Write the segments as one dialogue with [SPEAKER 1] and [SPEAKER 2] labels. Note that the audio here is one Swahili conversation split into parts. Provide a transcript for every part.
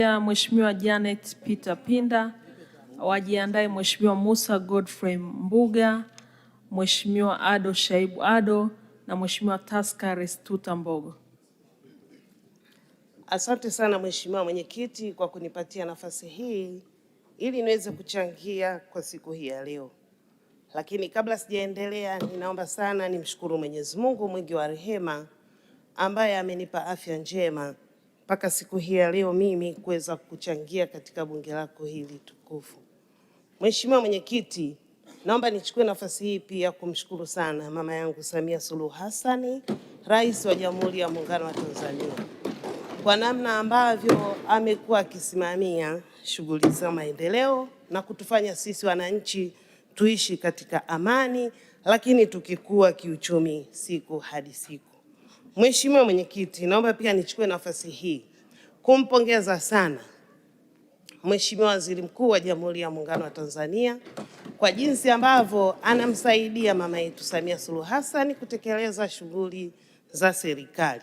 [SPEAKER 1] Mheshimiwa Janet Peter Pinda, wajiandae Mheshimiwa Musa Godfrey Mbuga, Mheshimiwa Ado Shaibu Ado na Mheshimiwa Taska Restuta Mbogo.
[SPEAKER 2] Asante sana Mheshimiwa Mwenyekiti kwa kunipatia nafasi hii ili niweze kuchangia kwa siku hii ya leo. Lakini kabla sijaendelea, ninaomba sana nimshukuru Mwenyezi Mungu mwingi wa rehema ambaye amenipa afya njema mpaka siku hii ya leo mimi kuweza kuchangia katika bunge lako hili tukufu. Mheshimiwa Mwenyekiti, naomba nichukue nafasi hii pia kumshukuru sana mama yangu Samia Suluhu Hassan, Rais wa Jamhuri ya Muungano wa Tanzania, kwa namna ambavyo amekuwa akisimamia shughuli za maendeleo na kutufanya sisi wananchi tuishi katika amani, lakini tukikua kiuchumi siku hadi siku. Mheshimiwa Mwenyekiti, naomba pia nichukue nafasi hii kumpongeza sana Mheshimiwa Waziri Mkuu wa Jamhuri ya Muungano wa Tanzania kwa jinsi ambavyo anamsaidia mama yetu Samia Suluhu Hassan kutekeleza shughuli za serikali.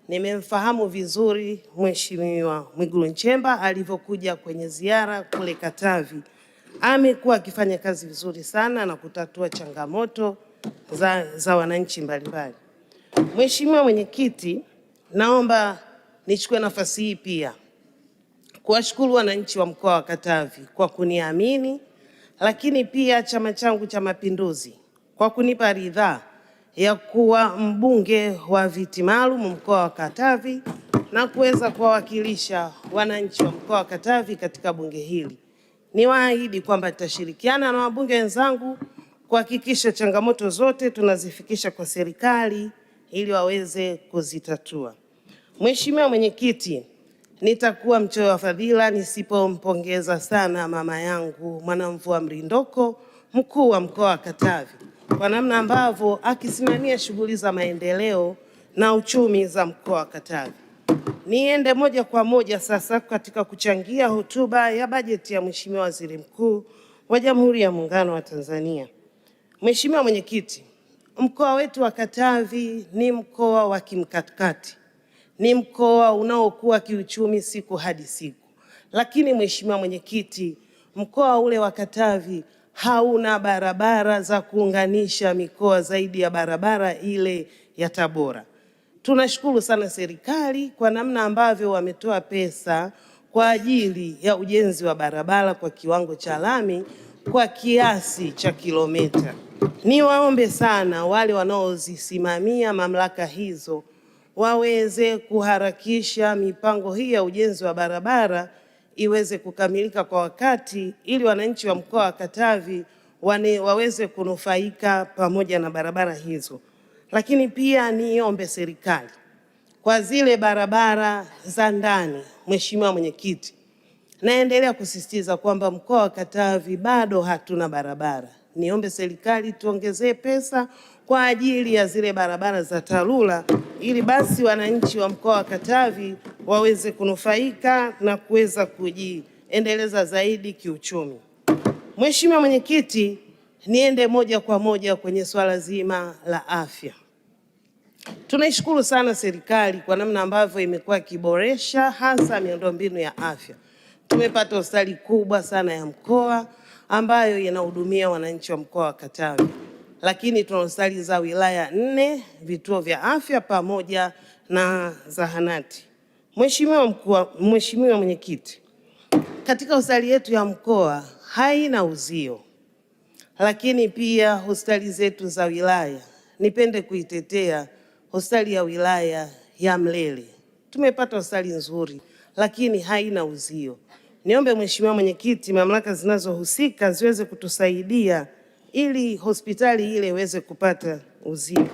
[SPEAKER 2] Nimemfahamu vizuri Mheshimiwa Mwigulu Nchemba alivyokuja kwenye ziara kule Katavi. Amekuwa akifanya kazi vizuri sana na kutatua changamoto za wananchi mbalimbali. Mheshimiwa Mwenyekiti, naomba nichukue nafasi hii pia kuwashukuru wananchi wa mkoa wa Katavi kwa kuniamini, lakini pia chama changu cha Mapinduzi kwa kunipa ridhaa ya kuwa mbunge wa viti maalum mkoa wa Katavi na kuweza kuwawakilisha wananchi wa mkoa wa Katavi katika bunge hili. Niwaahidi kwamba nitashirikiana na wabunge wenzangu kuhakikisha changamoto zote tunazifikisha kwa serikali ili waweze kuzitatua. Mheshimiwa Mwenyekiti, nitakuwa mchoyo wa fadhila nisipompongeza sana mama yangu Mwanamvua Mrindoko, mkuu wa mkoa wa Katavi, kwa namna ambavyo akisimamia shughuli za maendeleo na uchumi za mkoa wa Katavi. Niende moja kwa moja sasa katika kuchangia hotuba ya bajeti ya Mheshimiwa Waziri Mkuu wa Jamhuri ya Muungano wa Tanzania. Mheshimiwa Mwenyekiti, mkoa wetu wa Katavi ni mkoa wa kimkakati. Ni mkoa unaokuwa kiuchumi siku hadi siku. Lakini Mheshimiwa Mwenyekiti, mkoa ule wa Katavi hauna barabara za kuunganisha mikoa zaidi ya barabara ile ya Tabora. Tunashukuru sana serikali kwa namna ambavyo wametoa pesa kwa ajili ya ujenzi wa barabara kwa kiwango cha lami kwa kiasi cha kilomita. Niwaombe sana wale wanaozisimamia mamlaka hizo waweze kuharakisha mipango hii ya ujenzi wa barabara iweze kukamilika kwa wakati ili wananchi wa mkoa wa Katavi waweze kunufaika pamoja na barabara hizo. Lakini pia niombe serikali kwa zile barabara za ndani. Mheshimiwa Mwenyekiti, naendelea kusisitiza kwamba mkoa wa Katavi bado hatuna barabara. Niombe serikali tuongezee pesa kwa ajili ya zile barabara za TARURA ili basi wananchi wa mkoa wa Katavi waweze kunufaika na kuweza kujiendeleza zaidi kiuchumi. Mheshimiwa Mwenyekiti, niende moja kwa moja kwenye swala zima la afya. Tunaishukuru sana serikali kwa namna ambavyo imekuwa ikiboresha hasa miundombinu ya afya. Tumepata hospitali kubwa sana ya mkoa ambayo inahudumia wananchi wa mkoa wa Katavi. Lakini tuna hospitali za wilaya 4, vituo vya afya pamoja na zahanati. Mheshimiwa Mwenyekiti, katika hospitali yetu ya mkoa haina uzio. Lakini pia hospitali zetu za wilaya, nipende kuitetea hospitali ya wilaya ya Mlele. Tumepata hospitali nzuri lakini haina uzio. Niombe Mheshimiwa Mwenyekiti, mamlaka zinazohusika ziweze kutusaidia ili hospitali ile iweze kupata uzio.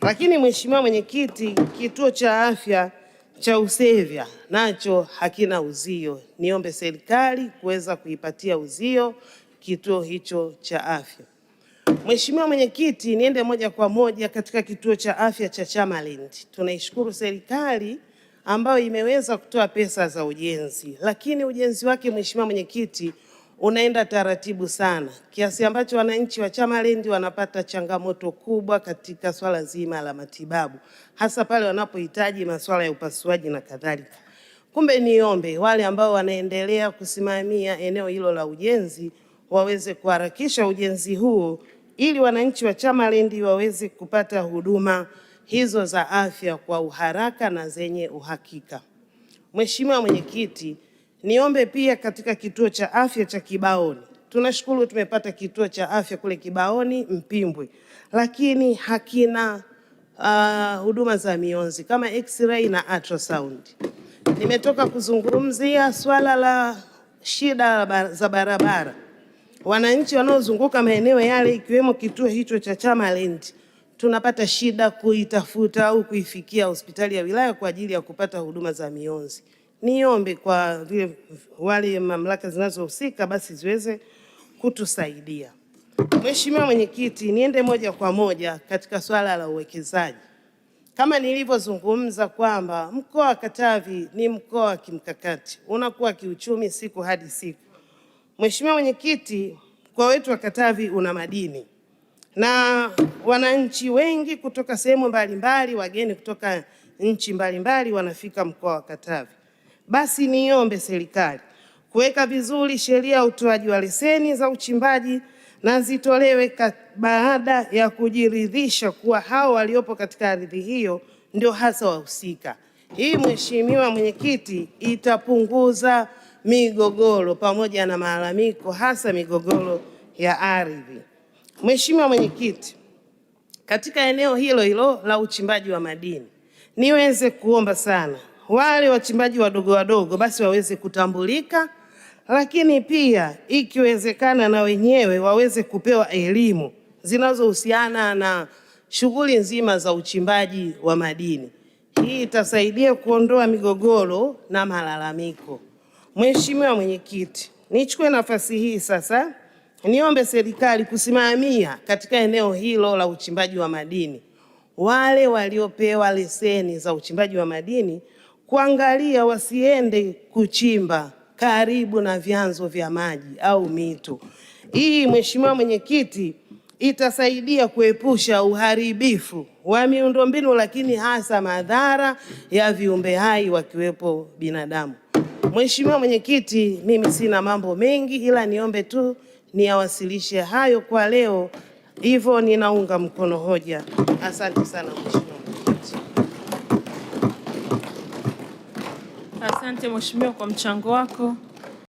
[SPEAKER 2] Lakini Mheshimiwa Mwenyekiti, kituo cha afya cha Usevya nacho hakina uzio. Niombe serikali kuweza kuipatia uzio kituo hicho cha afya. Mheshimiwa Mwenyekiti, niende moja kwa moja katika kituo cha afya cha Chamalind. Tunaishukuru serikali ambayo imeweza kutoa pesa za ujenzi, lakini ujenzi wake Mheshimiwa Mwenyekiti unaenda taratibu sana kiasi ambacho wananchi wa Chamalind wanapata changamoto kubwa katika swala zima la matibabu, hasa pale wanapohitaji masuala ya upasuaji na kadhalika. Kumbe niombe wale ambao wanaendelea kusimamia eneo hilo la ujenzi waweze kuharakisha ujenzi huo ili wananchi wa Chamaland waweze kupata huduma hizo za afya kwa uharaka na zenye uhakika. Mheshimiwa Mwenyekiti, niombe pia katika kituo cha afya cha Kibaoni. Tunashukuru tumepata kituo cha afya kule Kibaoni Mpimbwe, lakini hakina huduma za mionzi kama x-ray na ultrasound. Nimetoka kuzungumzia swala la shida za barabara. Wananchi wanaozunguka maeneo yale ikiwemo kituo hicho cha Chamaland tunapata shida kuitafuta au kuifikia hospitali ya wilaya kwa ajili ya kupata huduma za mionzi. Niombe kwa wale mamlaka zinazohusika basi ziweze kutusaidia. Mheshimiwa Mwenyekiti, niende moja kwa moja katika swala la uwekezaji. Kama nilivyozungumza kwamba mkoa wa Katavi ni mkoa wa kimkakati, unakuwa kiuchumi siku hadi siku. Mheshimiwa Mwenyekiti, mkoa wetu wa Katavi una madini na wananchi wengi kutoka sehemu mbalimbali, wageni kutoka nchi mbalimbali wanafika mkoa wa Katavi. Basi niombe serikali kuweka vizuri sheria ya utoaji wa leseni za uchimbaji na zitolewe baada ya kujiridhisha kuwa hao waliopo katika ardhi hiyo ndio hasa wahusika. Hii Mheshimiwa Mwenyekiti, itapunguza migogoro pamoja na malalamiko, hasa migogoro ya ardhi. Mheshimiwa Mwenyekiti, katika eneo hilo hilo la uchimbaji wa madini niweze kuomba sana wale wachimbaji wadogo wadogo basi waweze kutambulika, lakini pia ikiwezekana na wenyewe waweze kupewa elimu zinazohusiana na shughuli nzima za uchimbaji wa madini. Hii itasaidia kuondoa migogoro na malalamiko. Mheshimiwa Mwenyekiti, nichukue nafasi hii sasa niombe serikali kusimamia katika eneo hilo la uchimbaji wa madini wale waliopewa leseni za uchimbaji wa madini kuangalia wasiende kuchimba karibu na vyanzo vya maji au mito. Hii Mheshimiwa Mwenyekiti, itasaidia kuepusha uharibifu wa miundombinu, lakini hasa madhara ya viumbe hai wakiwepo binadamu. Mheshimiwa Mwenyekiti, mimi sina mambo mengi ila niombe tu niawasilishe hayo kwa leo. Hivyo ninaunga mkono hoja. Asante sana Mheshimiwa Mwenyekiti.
[SPEAKER 1] Asante Mheshimiwa kwa mchango wako.